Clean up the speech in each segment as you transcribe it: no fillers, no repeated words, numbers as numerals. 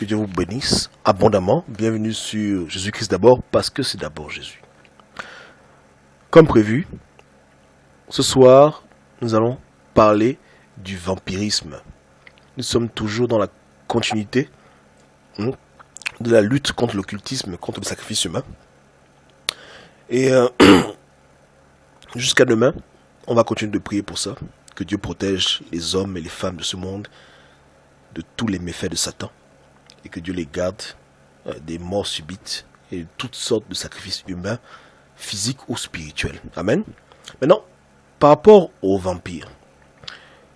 que Dieu vous bénisse abondamment. Bienvenue sur Jésus-Christ d'abord, parce que c'est d'abord Jésus. Comme prévu, ce soir, nous allons parler du vampirisme. Nous sommes toujours dans la continuité de la lutte contre l'occultisme, contre le sacrifice humain. Et jusqu'à demain, on va continuer de prier pour ça. Que Dieu protège les hommes et les femmes de ce monde de tous les méfaits de Satan. Et que Dieu les garde des morts subites et de toutes sortes de sacrifices humains, physiques ou spirituels. Amen. Maintenant, par rapport aux vampires.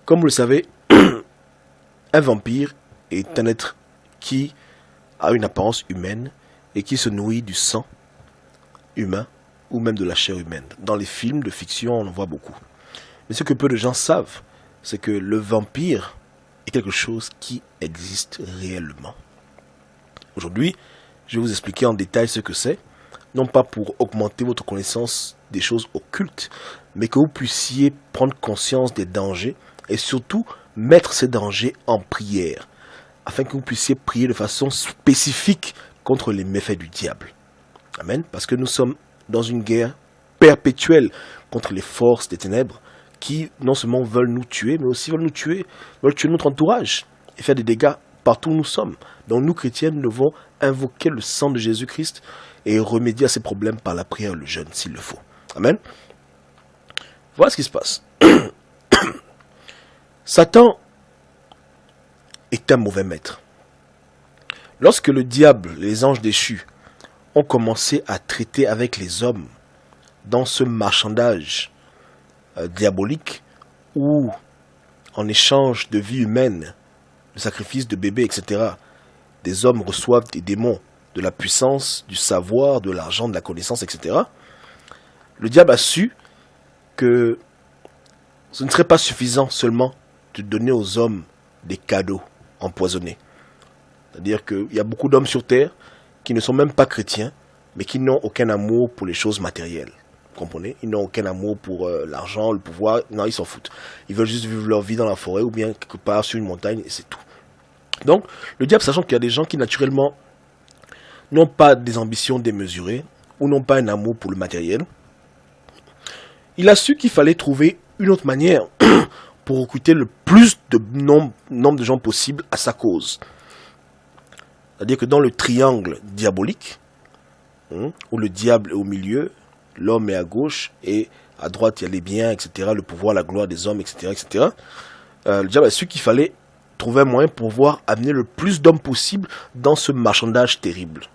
Comme vous le savez, un vampire est un être qui a une apparence humaine et qui se nourrit du sang humain ou même de la chair humaine. Dans les films de fiction, on en voit beaucoup. Mais ce que peu de gens savent, c'est que le vampire est quelque chose qui existe réellement. Aujourd'hui, je vais vous expliquer en détail ce que c'est, non pas pour augmenter votre connaissance des choses occultes, mais que vous puissiez prendre conscience des dangers et surtout mettre ces dangers en prière, afin que vous puissiez prier de façon spécifique contre les méfaits du diable. Amen. Parce que nous sommes dans une guerre perpétuelle contre les forces des ténèbres qui non seulement veulent nous tuer, mais aussi veulent tuer notre entourage et faire des dégâts partout où nous sommes. Donc nous, chrétiens, nous devons invoquer le sang de Jésus-Christ et remédier à ces problèmes par la prière et le jeûne, s'il le faut. Amen. Voilà ce qui se passe. Satan est un mauvais maître. Lorsque le diable, les anges déchus, ont commencé à traiter avec les hommes dans ce marchandage diabolique où, en échange de vie humaine, de sacrifices de bébés, etc., des hommes reçoivent des démons, de la puissance, du savoir, de l'argent, de la connaissance, etc., le diable a su que ce ne serait pas suffisant seulement de donner aux hommes des cadeaux empoisonnés. C'est-à-dire qu'il y a beaucoup d'hommes sur terre qui ne sont même pas chrétiens, mais qui n'ont aucun amour pour les choses matérielles. Vous comprenez? Ils n'ont aucun amour pour l'argent, le pouvoir. Non, ils s'en foutent. Ils veulent juste vivre leur vie dans la forêt ou bien quelque part sur une montagne et c'est tout. Donc, le diable, sachant qu'il y a des gens qui naturellement n'ont pas des ambitions démesurées ou n'ont pas un amour pour le matériel, il a su qu'il fallait trouver une autre manière pour recruter le plus de nombre de gens possible à sa cause. C'est-à-dire que dans le triangle diabolique, où le diable est au milieu, l'homme est à gauche, et à droite il y a les biens, etc., le pouvoir, la gloire des hommes, etc., etc., le diable a su qu'il fallait trouver un moyen pour pouvoir amener le plus d'hommes possible dans ce marchandage terrible.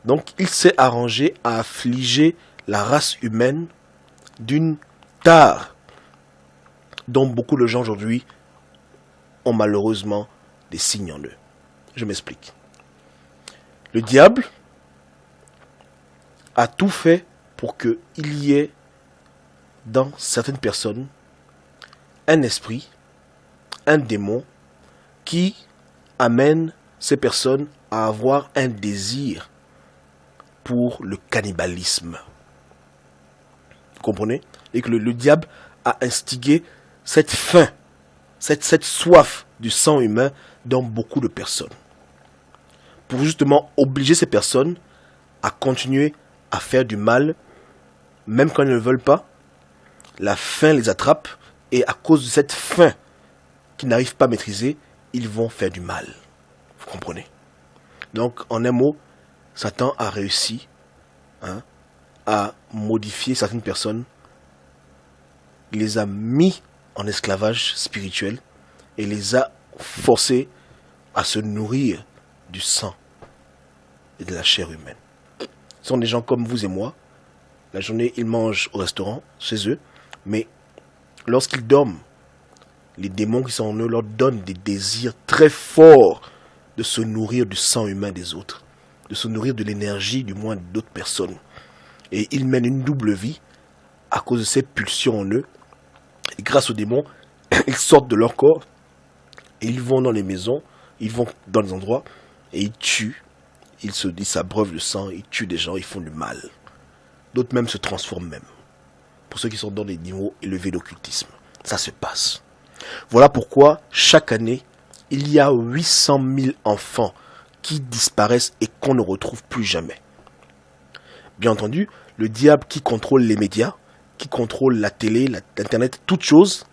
Donc il s'est arrangé à affliger la race humaine d'une tare dont beaucoup de gens aujourd'hui ont malheureusement des signes en eux. Je m'explique. Le diable a tout fait pour qu'il y ait dans certaines personnes un esprit, un démon qui amène ces personnes à avoir un désir pour le cannibalisme. Vous comprenez? Et que le diable a instigé cette faim, cette soif du sang humain dans beaucoup de personnes. Pour justement obliger ces personnes à continuer à faire du mal, même quand ils ne veulent pas. La faim les attrape et à cause de cette faim qu'ils n'arrivent pas à maîtriser, ils vont faire du mal. Vous comprenez? Donc, en un mot, Satan a réussi à modifier certaines personnes. Il les a mis en esclavage spirituel et les a forcés à se nourrir du sang et de la chair humaine. Ce sont des gens comme vous et moi. La journée, ils mangent au restaurant, chez eux. Mais lorsqu'ils dorment, les démons qui sont en eux leur donnent des désirs très forts de se nourrir du sang humain des autres. De se nourrir de l'énergie, du moins, d'autres personnes. Et ils mènent une double vie à cause de ces pulsions en eux. Et grâce aux démons, ils sortent de leur corps et ils vont dans les maisons, ils vont dans les endroits et ils tuent. Ils s'abreuvent de sang, ils tuent des gens, ils font du mal. D'autres même se transforment même. Pour ceux qui sont dans des niveaux élevés d'occultisme. Ça se passe. Voilà pourquoi chaque année, il y a 800 000 enfants qui disparaissent et qu'on ne retrouve plus jamais. Bien entendu, le diable qui contrôle les médias, qui contrôle la télé, l'internet, toutes choses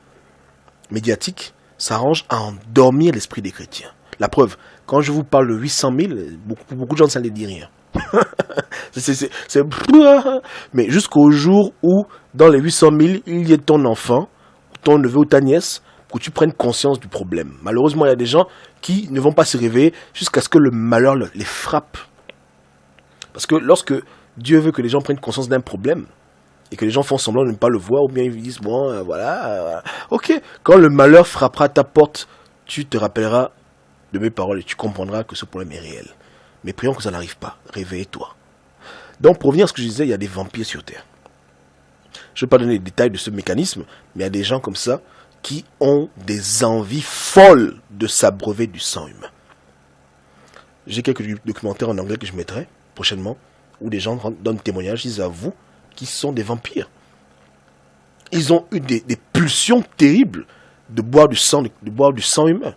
médiatiques, s'arrange à endormir l'esprit des chrétiens. La preuve, quand je vous parle de 800 000, beaucoup de gens ne savent dire rien. Mais jusqu'au jour où, dans les 800 000, il y ait ton enfant, ton neveu ou ta nièce, que tu prennes conscience du problème. Malheureusement, il y a des gens qui ne vont pas se réveiller jusqu'à ce que le malheur les frappe. Parce que lorsque Dieu veut que les gens prennent conscience d'un problème, et que les gens font semblant de ne pas le voir, ou bien ils disent, bon, voilà, ok, quand le malheur frappera ta porte, tu te rappelleras de mes paroles et tu comprendras que ce problème est réel. Mais prions que ça n'arrive pas. Réveille-toi. Donc, pour revenir à ce que je disais, il y a des vampires sur Terre. Je ne vais pas donner les détails de ce mécanisme, mais il y a des gens comme ça qui ont des envies folles de s'abreuver du sang humain. J'ai quelques documentaires en anglais que je mettrai prochainement, où des gens donnent témoignage, ils avouent qu'ils sont des vampires. Ils ont eu des pulsions terribles de boire du sang humain.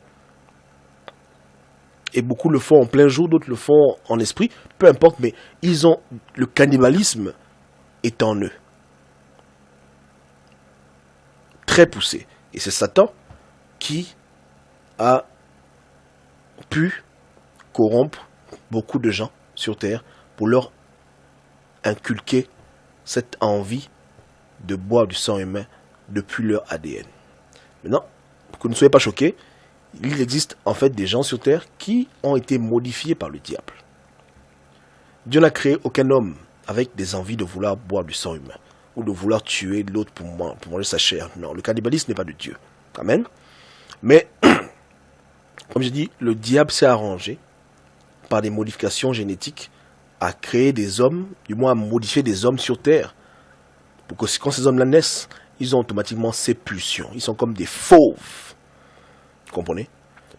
Et beaucoup le font en plein jour, d'autres le font en esprit, peu importe, mais ils ont le cannibalisme est en eux. Très poussé. Et c'est Satan qui a pu corrompre beaucoup de gens sur Terre pour leur inculquer cette envie de boire du sang humain depuis leur ADN. Maintenant, pour que vous ne soyez pas choqués, il existe en fait des gens sur Terre qui ont été modifiés par le diable. Dieu n'a créé aucun homme avec des envies de vouloir boire du sang humain ou de vouloir tuer l'autre pour manger sa chair. Non, le cannibalisme n'est pas de Dieu. Amen. Mais, comme je dis, le diable s'est arrangé par des modifications génétiques à créer des hommes, du moins à modifier des hommes sur Terre. Pour que quand ces hommes-là naissent, ils ont automatiquement ces pulsions. Ils sont comme des fauves. Vous comprenez?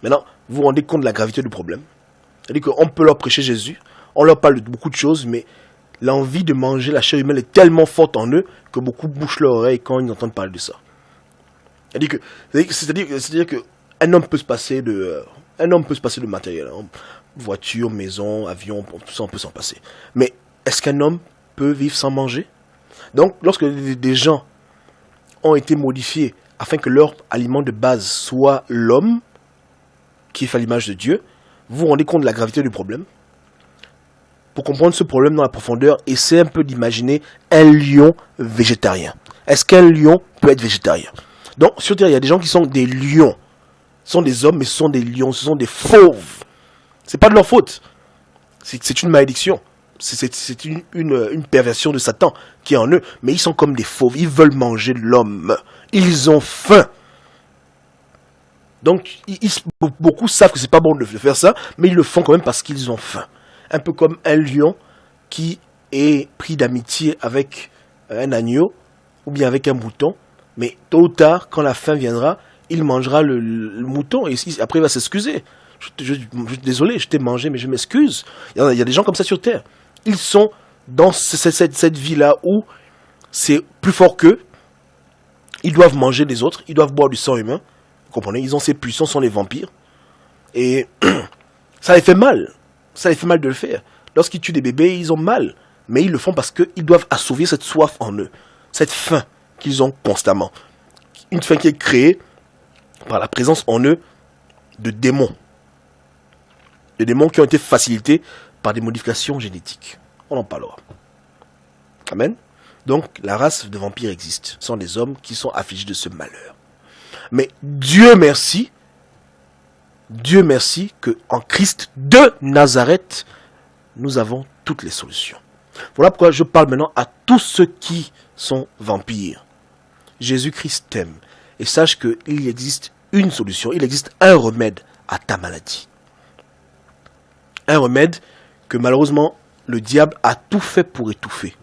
Maintenant, vous vous rendez compte de la gravité du problème. C'est-à-dire qu'on peut leur prêcher Jésus, on leur parle de beaucoup de choses, mais l'envie de manger la chair humaine est tellement forte en eux que beaucoup bouchent leur oreille quand ils entendent parler de ça. C'est-à-dire qu'un homme peut se passer de matériel, hein, voiture, maison, avion, tout ça on peut s'en passer. Mais est-ce qu'un homme peut vivre sans manger? Donc, lorsque des gens ont été modifiés afin que leur aliment de base soit l'homme, qui est fait à l'image de Dieu, vous vous rendez compte de la gravité du problème? Pour comprendre ce problème dans la profondeur, essayez un peu d'imaginer un lion végétarien. Est-ce qu'un lion peut être végétarien? Donc, sur Terre, il y a des gens qui sont des lions. Ce sont des hommes, mais ce sont des lions, ce sont des fauves. C'est pas de leur faute. C'est une malédiction. C'est une perversion de Satan qui est en eux. Mais ils sont comme des fauves. Ils veulent manger l'homme. Ils ont faim. Donc, beaucoup savent que c'est pas bon de faire ça, mais ils le font quand même parce qu'ils ont faim. Un peu comme un lion qui est pris d'amitié avec un agneau ou bien avec un mouton. Mais tôt ou tard, quand la faim viendra, il mangera le mouton et après il va s'excuser. Désolé, je t'ai mangé, mais je m'excuse. Il y a des gens comme ça sur Terre. Ils sont dans cette vie-là où c'est plus fort qu'eux. Ils doivent manger les autres, ils doivent boire du sang humain. Vous comprenez? Ils ont ces pulsions, sont les vampires. Et ça les fait mal. Ça les fait mal de le faire. Lorsqu'ils tuent des bébés, ils ont mal. Mais ils le font parce qu'ils doivent assouvir cette soif en eux. Cette faim qu'ils ont constamment. Une faim qui est créée par la présence en eux de démons. Des démons qui ont été facilités par des modifications génétiques. On en parlera. Amen. Donc, la race de vampires existe. Ce sont des hommes qui sont affligés de ce malheur. Mais Dieu merci que en Christ de Nazareth, nous avons toutes les solutions. Voilà pourquoi je parle maintenant à tous ceux qui sont vampires. Jésus-Christ t'aime. Et sache qu'il existe une solution, il existe un remède à ta maladie. Un remède que malheureusement le diable a tout fait pour étouffer.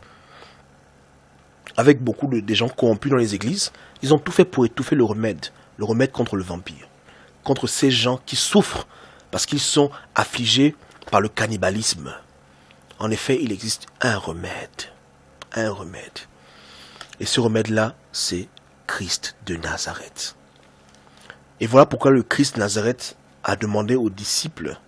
Avec beaucoup de gens corrompus dans les églises, ils ont tout fait pour étouffer le remède contre le vampire. Contre ces gens qui souffrent parce qu'ils sont affligés par le cannibalisme. En effet, il existe un remède. Un remède. Et ce remède-là, c'est Christ de Nazareth. Et voilà pourquoi le Christ de Nazareth a demandé aux disciples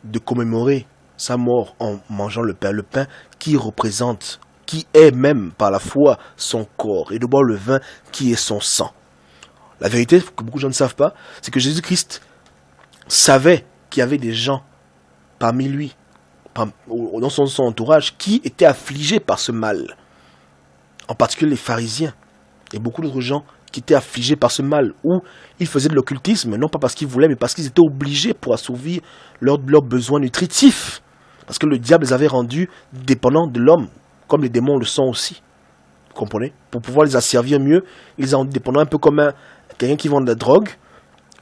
de commémorer sa mort en mangeant le pain qui représente, qui est même par la foi son corps, et de boire le vin qui est son sang. La vérité que beaucoup de gens ne savent pas, c'est que Jésus-Christ savait qu'il y avait des gens parmi lui, dans son entourage, qui étaient affligés par ce mal. En particulier les pharisiens et beaucoup d'autres gens qui étaient affligés par ce mal, où ils faisaient de l'occultisme, non pas parce qu'ils voulaient, mais parce qu'ils étaient obligés pour assouvir leurs besoins nutritifs. Parce que le diable les avait rendus dépendants de l'homme, comme les démons le sont aussi. Vous comprenez? Pour pouvoir les asservir mieux, ils les ont rendus dépendants, un peu comme quelqu'un qui vend de la drogue,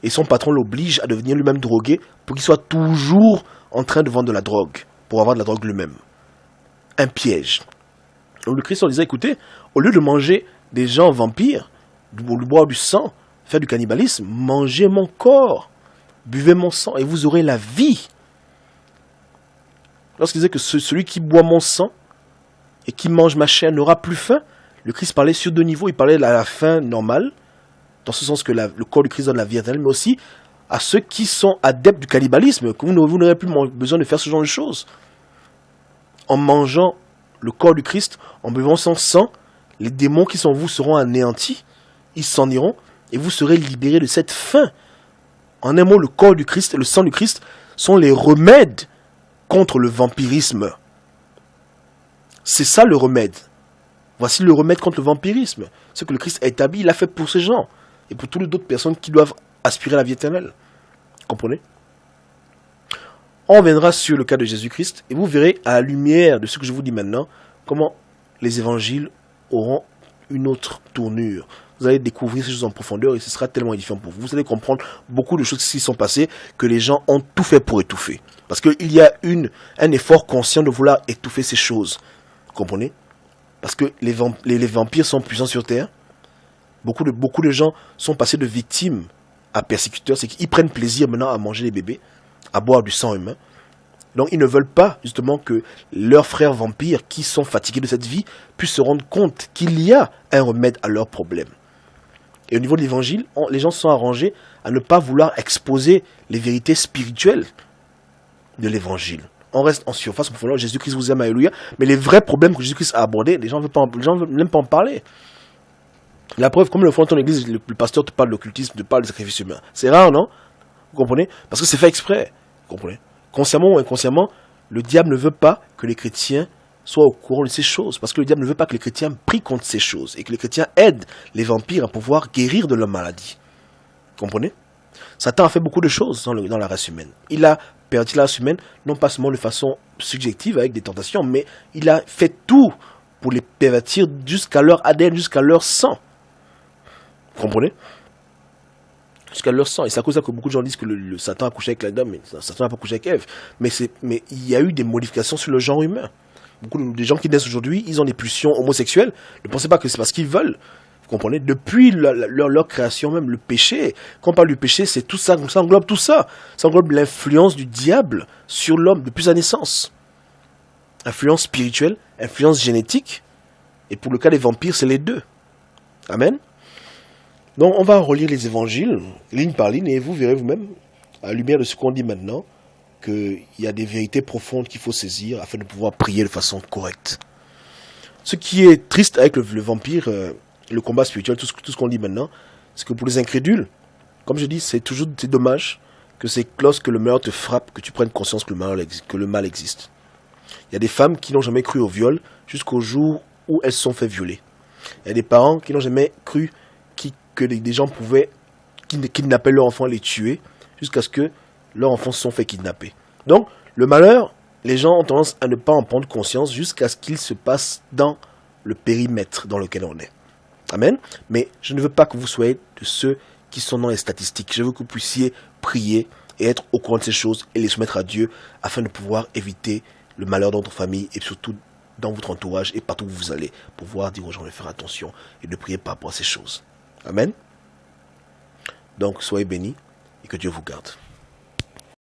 et son patron l'oblige à devenir lui-même drogué, pour qu'il soit toujours en train de vendre de la drogue, pour avoir de la drogue lui-même. Un piège. Donc le Christ leur disait, écoutez, au lieu de manger des gens vampires, de boire du sang, faire du cannibalisme, mangez mon corps, buvez mon sang, et vous aurez la vie. Lorsqu'il disait que celui qui boit mon sang et qui mange ma chair n'aura plus faim, le Christ parlait sur deux niveaux. Il parlait de la faim normale, dans ce sens que le corps du Christ donne la vie éternelle, mais aussi à ceux qui sont adeptes du cannibalisme, que vous n'aurez plus besoin de faire ce genre de choses. En mangeant le corps du Christ, en buvant son sang, les démons qui sont en vous seront anéantis, ils s'en iront, et vous serez libérés de cette faim. En un mot, le corps du Christ et le sang du Christ sont les remèdes contre le vampirisme. C'est ça le remède. Voici le remède contre le vampirisme. Ce que le Christ a établi, il l'a fait pour ces gens, et pour toutes les autres personnes qui doivent aspirer à la vie éternelle. Comprenez? On reviendra sur le cas de Jésus-Christ, et vous verrez à la lumière de ce que je vous dis maintenant, comment les évangiles auront une autre tournure. Vous allez découvrir ces choses en profondeur, et ce sera tellement édifiant pour vous. Vous allez comprendre beaucoup de choses qui sont passées, que les gens ont tout fait pour étouffer. Parce qu'il y a un effort conscient de vouloir étouffer ces choses. Vous comprenez? Parce que les vampires sont puissants sur terre. Beaucoup de gens sont passés de victimes à persécuteurs. C'est qu'ils prennent plaisir maintenant à manger les bébés, à boire du sang humain. Donc ils ne veulent pas justement que leurs frères vampires qui sont fatigués de cette vie puissent se rendre compte qu'il y a un remède à leurs problèmes. Et au niveau de l'évangile, les gens se sont arrangés à ne pas vouloir exposer les vérités spirituelles de l'évangile. On reste en surface, on peut Jésus-Christ vous aime, alléluia. Mais les vrais problèmes que Jésus-Christ a abordés, les gens ne veulent même pas en parler. La preuve, comme le fond de ton église, le pasteur te parle de l'occultisme, te parle de sacrifice humain. C'est rare, non? Vous comprenez? Parce que c'est fait exprès. Vous comprenez? Consciemment ou inconsciemment, le diable ne veut pas que les chrétiens soient au courant de ces choses. Parce que le diable ne veut pas que les chrétiens prient contre ces choses. Et que les chrétiens aident les vampires à pouvoir guérir de leur maladie. Vous comprenez? Satan a fait beaucoup de choses dans la race humaine. Il a perdu la race humaine, non pas seulement de façon subjective avec des tentations, mais il a fait tout pour les pervertir jusqu'à leur ADN, jusqu'à leur sang. Vous comprenez? Jusqu'à leur sang. Et c'est à cause de ça que beaucoup de gens disent que le Satan a couché avec l'Adam, mais Satan n'a pas couché avec Ève. Mais il y a eu des modifications sur le genre humain. Beaucoup de gens qui naissent aujourd'hui, ils ont des pulsions homosexuelles. Ne pensez pas que c'est parce qu'ils veulent. Vous comprenez? Depuis leur création même, le péché. Quand on parle du péché, c'est tout ça, ça englobe tout ça. Ça englobe l'influence du diable sur l'homme depuis sa naissance. Influence spirituelle, influence génétique. Et pour le cas des vampires, c'est les deux. Amen. Donc on va relire les évangiles, ligne par ligne, et vous verrez vous-même, à la lumière de ce qu'on dit maintenant, qu'il y a des vérités profondes qu'il faut saisir afin de pouvoir prier de façon correcte. Ce qui est triste avec le vampire, le combat spirituel, tout ce qu'on dit maintenant, c'est que pour les incrédules, comme je dis, c'est dommage que c'est lorsque le malheur te frappe que tu prennes conscience que le mal existe. Il y a des femmes qui n'ont jamais cru au viol jusqu'au jour où elles se sont fait violer. Il y a des parents qui n'ont jamais cru que des gens pouvaient kidnapper leur enfant et les tuer jusqu'à ce que leurs enfants se sont fait kidnapper. Donc, le malheur, les gens ont tendance à ne pas en prendre conscience jusqu'à ce qu'il se passe dans le périmètre dans lequel on est. Amen. Mais je ne veux pas que vous soyez de ceux qui sont dans les statistiques. Je veux que vous puissiez prier et être au courant de ces choses et les soumettre à Dieu afin de pouvoir éviter le malheur dans votre famille et surtout dans votre entourage et partout où vous allez, pour pouvoir dire aux gens de faire attention et de prier par rapport à ces choses. Amen. Donc, soyez bénis et que Dieu vous garde.